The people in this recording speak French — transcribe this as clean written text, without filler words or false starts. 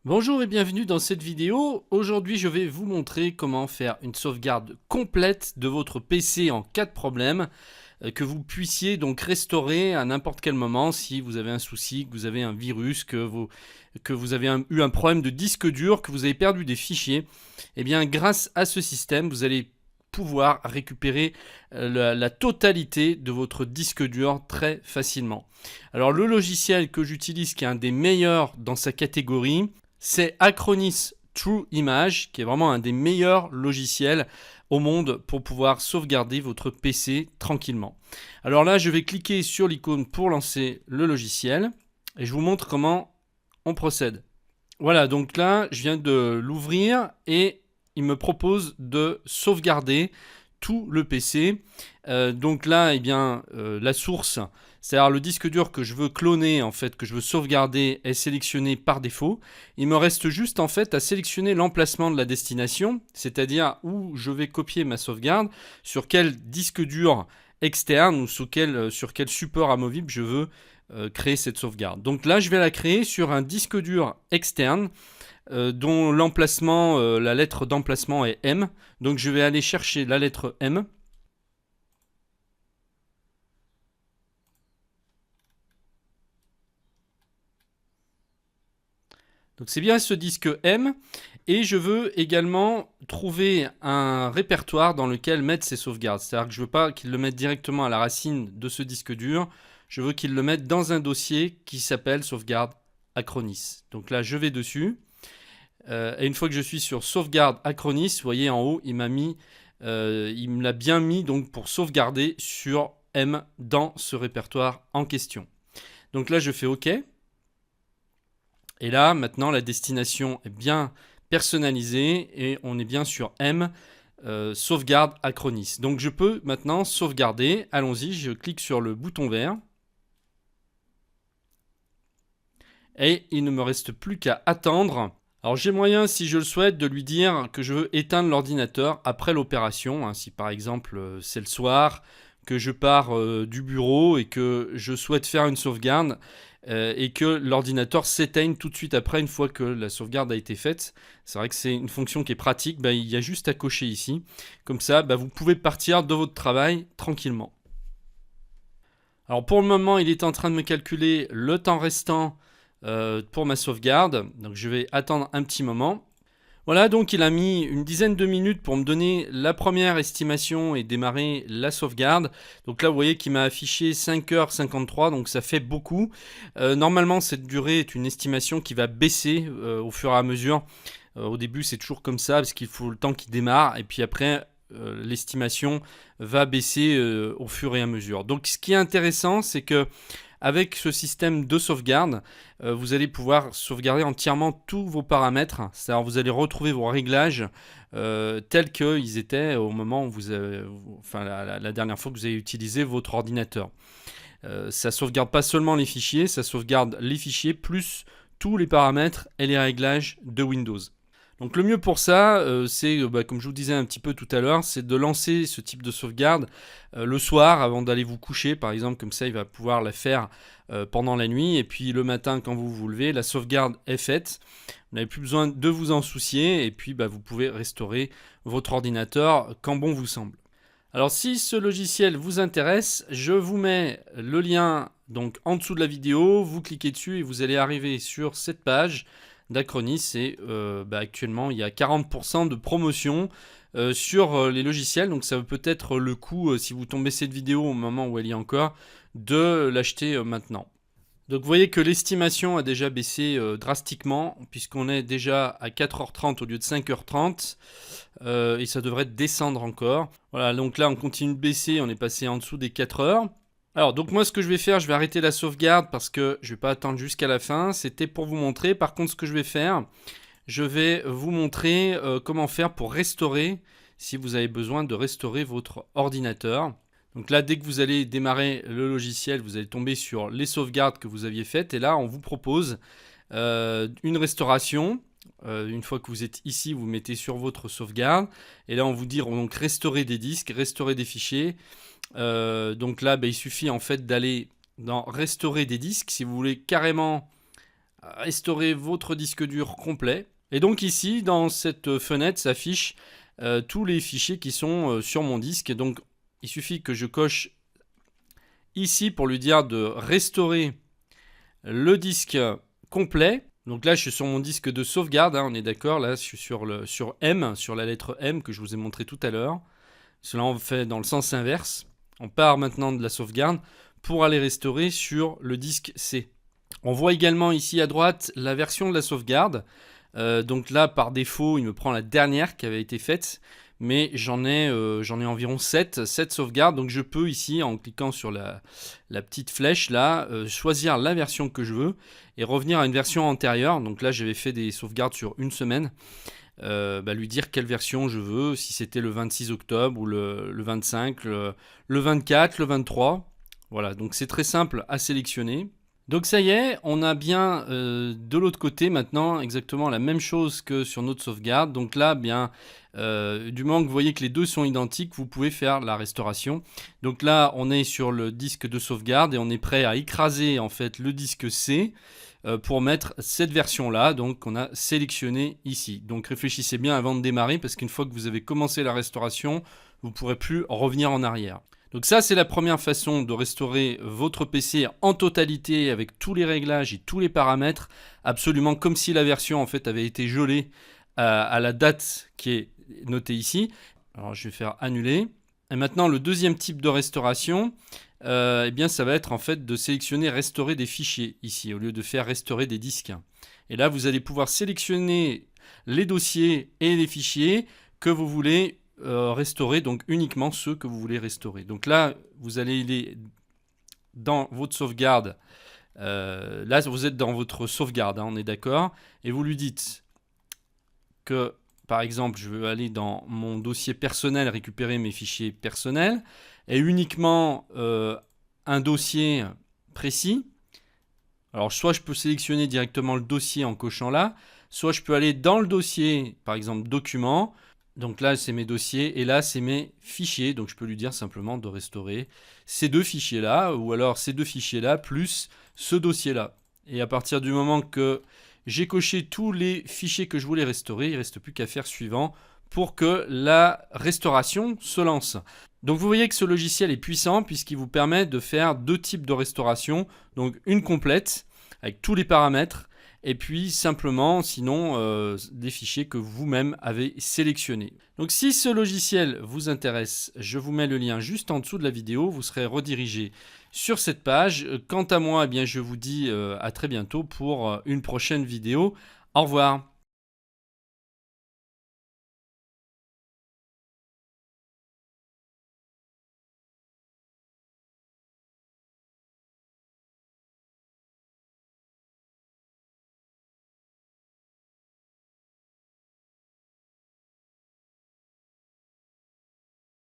Bonjour et bienvenue dans cette vidéo. Aujourd'hui, je vais vous montrer comment faire une sauvegarde complète de votre PC en cas de problème, que vous puissiez donc restaurer à n'importe quel moment si vous avez un souci, que vous avez un virus, que vous avez eu un problème de disque dur, que vous avez perdu des fichiers. Eh bien, grâce à ce système, vous allez pouvoir récupérer la totalité de votre disque dur très facilement. Alors le logiciel que j'utilise, qui est un des meilleurs dans sa catégorie, c'est Acronis True Image, qui est vraiment un des meilleurs logiciels au monde pour pouvoir sauvegarder votre PC tranquillement. Alors là, je vais cliquer sur l'icône pour lancer le logiciel et je vous montre comment on procède. Voilà, donc là, je viens de l'ouvrir et il me propose de sauvegarder tout le PC. Donc là, eh bien, la source, c'est-à-dire le disque dur que je veux cloner, en fait, que je veux sauvegarder, est sélectionné par défaut. Il me reste juste, en fait, à sélectionner l'emplacement de la destination, c'est-à-dire où je vais copier ma sauvegarde, sur quel disque dur externe ou sur quel support amovible je veux créer cette sauvegarde. Donc là, je vais la créer sur un disque dur externe dont l'emplacement, la lettre d'emplacement est M. Donc je vais aller chercher la lettre M. Donc c'est bien ce disque M. Et je veux également trouver un répertoire dans lequel mettre ces sauvegardes. C'est-à-dire que je ne veux pas qu'il le mette directement à la racine de ce disque dur. Je veux qu'il le mette dans un dossier qui s'appelle sauvegarde Acronis. Donc là, je vais dessus. Et une fois que je suis sur sauvegarde Acronis, vous voyez en haut, il me l'a bien mis donc pour sauvegarder sur M dans ce répertoire en question. Donc là, je fais OK. Et là, maintenant, la destination est bien personnalisée et on est bien sur M, sauvegarde Acronis. Donc je peux maintenant sauvegarder. Allons-y, je clique sur le bouton vert. Et il ne me reste plus qu'à attendre. Alors j'ai moyen, si je le souhaite, de lui dire que je veux éteindre l'ordinateur après l'opération. Si par exemple c'est le soir, que je pars du bureau et que je souhaite faire une sauvegarde et que l'ordinateur s'éteigne tout de suite après une fois que la sauvegarde a été faite. C'est vrai que c'est une fonction qui est pratique. Il y a juste à cocher ici. Comme ça, vous pouvez partir de votre travail tranquillement. Alors pour le moment, il est en train de me calculer le temps restant pour ma sauvegarde. Donc je vais attendre un petit moment. Voilà, donc il a mis une dizaine de minutes pour me donner la première estimation et démarrer la sauvegarde. Donc là, vous voyez qu'il m'a affiché 5h53, donc ça fait beaucoup. Normalement, cette durée est une estimation qui va baisser au fur et à mesure. Au début, c'est toujours comme ça, parce qu'il faut le temps qui démarre. Et puis après, l'estimation va baisser au fur et à mesure. Donc ce qui est intéressant, c'est que avec ce système de sauvegarde, vous allez pouvoir sauvegarder entièrement tous vos paramètres. C'est-à-dire vous allez retrouver vos réglages tels qu'ils étaient au moment où la dernière fois que vous avez utilisé votre ordinateur. Ça sauvegarde pas seulement les fichiers, ça sauvegarde les fichiers plus tous les paramètres et les réglages de Windows. Donc le mieux pour ça, c'est, comme je vous disais un petit peu tout à l'heure, c'est de lancer ce type de sauvegarde le soir avant d'aller vous coucher, par exemple, comme ça il va pouvoir la faire pendant la nuit, et puis le matin quand vous vous levez, la sauvegarde est faite, vous n'avez plus besoin de vous en soucier, et puis vous pouvez restaurer votre ordinateur quand bon vous semble. Alors si ce logiciel vous intéresse, je vous mets le lien donc en dessous de la vidéo, vous cliquez dessus et vous allez arriver sur cette page d'Acronis et actuellement il y a 40% de promotion sur les logiciels, donc ça peut être le coup si vous tombez cette vidéo au moment où elle y est encore de l'acheter maintenant. Donc vous voyez que l'estimation a déjà baissé drastiquement puisqu'on est déjà à 4h30 au lieu de 5h30 et ça devrait descendre encore. Voilà, donc là on continue de baisser, on est passé en dessous des 4 heures. Alors donc moi ce que je vais faire, je vais arrêter la sauvegarde parce que je ne vais pas attendre jusqu'à la fin, c'était pour vous montrer. Par contre ce que je vais faire, je vais vous montrer comment faire pour restaurer si vous avez besoin de restaurer votre ordinateur. Donc là dès que vous allez démarrer le logiciel, vous allez tomber sur les sauvegardes que vous aviez faites et là on vous propose une restauration. Une fois que vous êtes ici, vous mettez sur votre sauvegarde et là on vous dit donc restaurer des disques, restaurer des fichiers. Donc là, il suffit en fait d'aller dans restaurer des disques. Si vous voulez carrément restaurer votre disque dur complet. Et donc ici, dans cette fenêtre, s'affichent tous les fichiers qui sont sur mon disque. Et donc, il suffit que je coche ici pour lui dire de restaurer le disque complet. Donc là, je suis sur mon disque de sauvegarde, on est d'accord. Là, je suis sur M, sur la lettre M que je vous ai montré tout à l'heure. Cela, on fait dans le sens inverse. On part maintenant de la sauvegarde pour aller restaurer sur le disque C. On voit également ici à droite la version de la sauvegarde. Donc là, par défaut, il me prend la dernière qui avait été faite. Mais j'en ai environ 7 sauvegardes. Donc je peux ici, en cliquant sur la petite flèche là, choisir la version que je veux et revenir à une version antérieure. Donc là, j'avais fait des sauvegardes sur une semaine. Lui dire quelle version je veux, si c'était le 26 octobre ou le 25, le 24, le 23. Voilà, donc c'est très simple à sélectionner. Donc ça y est, on a bien de l'autre côté maintenant exactement la même chose que sur notre sauvegarde. Donc là, bien, du moment que vous voyez que les deux sont identiques, vous pouvez faire la restauration. Donc là, on est sur le disque de sauvegarde et on est prêt à écraser en fait le disque C pour mettre cette version-là, donc qu'on a sélectionné ici. Donc réfléchissez bien avant de démarrer parce qu'une fois que vous avez commencé la restauration, vous ne pourrez plus revenir en arrière. Donc ça, c'est la première façon de restaurer votre PC en totalité avec tous les réglages et tous les paramètres, absolument comme si la version en fait avait été gelée à la date qui est notée ici. Alors je vais faire annuler. Et maintenant, le deuxième type de restauration, eh bien, ça va être en fait de sélectionner restaurer des fichiers ici au lieu de faire restaurer des disques. Et là, vous allez pouvoir sélectionner les dossiers et les fichiers que vous voulez restaurer, donc uniquement ceux que vous voulez restaurer. Donc là, vous allez aller dans votre sauvegarde. Là, vous êtes dans votre sauvegarde, on est d'accord. Et vous lui dites que, par exemple, je veux aller dans mon dossier personnel, récupérer mes fichiers personnels, et uniquement un dossier précis. Alors, soit je peux sélectionner directement le dossier en cochant là, soit je peux aller dans le dossier, par exemple, documents. Donc là, c'est mes dossiers et là, c'est mes fichiers. Donc je peux lui dire simplement de restaurer ces deux fichiers-là ou alors ces deux fichiers-là plus ce dossier-là. Et à partir du moment que j'ai coché tous les fichiers que je voulais restaurer, il ne reste plus qu'à faire suivant pour que la restauration se lance. Donc vous voyez que ce logiciel est puissant puisqu'il vous permet de faire deux types de restauration. Donc une complète avec tous les paramètres. Et puis simplement, sinon, des fichiers que vous-même avez sélectionnés. Donc si ce logiciel vous intéresse, je vous mets le lien juste en dessous de la vidéo. Vous serez redirigé sur cette page. Quant à moi, eh bien, je vous dis à très bientôt pour une prochaine vidéo. Au revoir.